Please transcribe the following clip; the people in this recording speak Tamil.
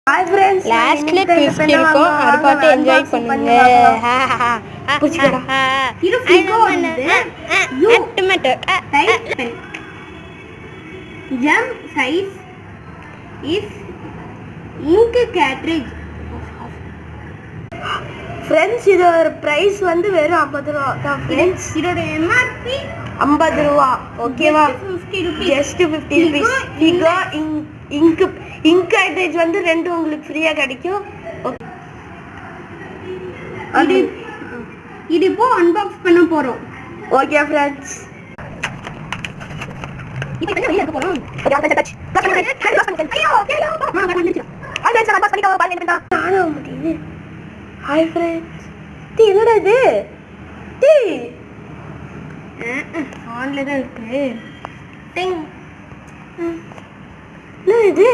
Hi friends, லாஸ்ட்ல ட்விஸ்ட் இருக்கும். அது பார்த்து என்ஜாய் பண்ணுங்க. புடிச்சுக்கடா. இது ஃபிகோ வந்து யூ டொமேட்டோ டைப் ஜம் size is ink cartridge. Friends இதோட பிரைஸ் வந்து வெறும் 50 ரூபா தான் ஃப்ரெண்ட்ஸ். இதோட எம்ஆர்பி 50 ரூபா. ஓகேவா? Just 50 rupees. Figo ink cartridge வந்து ரெண்டு உங்களுக்கு ஃப்ரீயா கிடைக்கும். இது இப்போ அன்பாக்ஸ் பண்ண போறோம். Okay friends. இப்போ என்ன வெளிய எடுக்க போறோம்? Hi friends. என்னடா இது? ஆன்ல தான் இருக்கு. என்ன இது?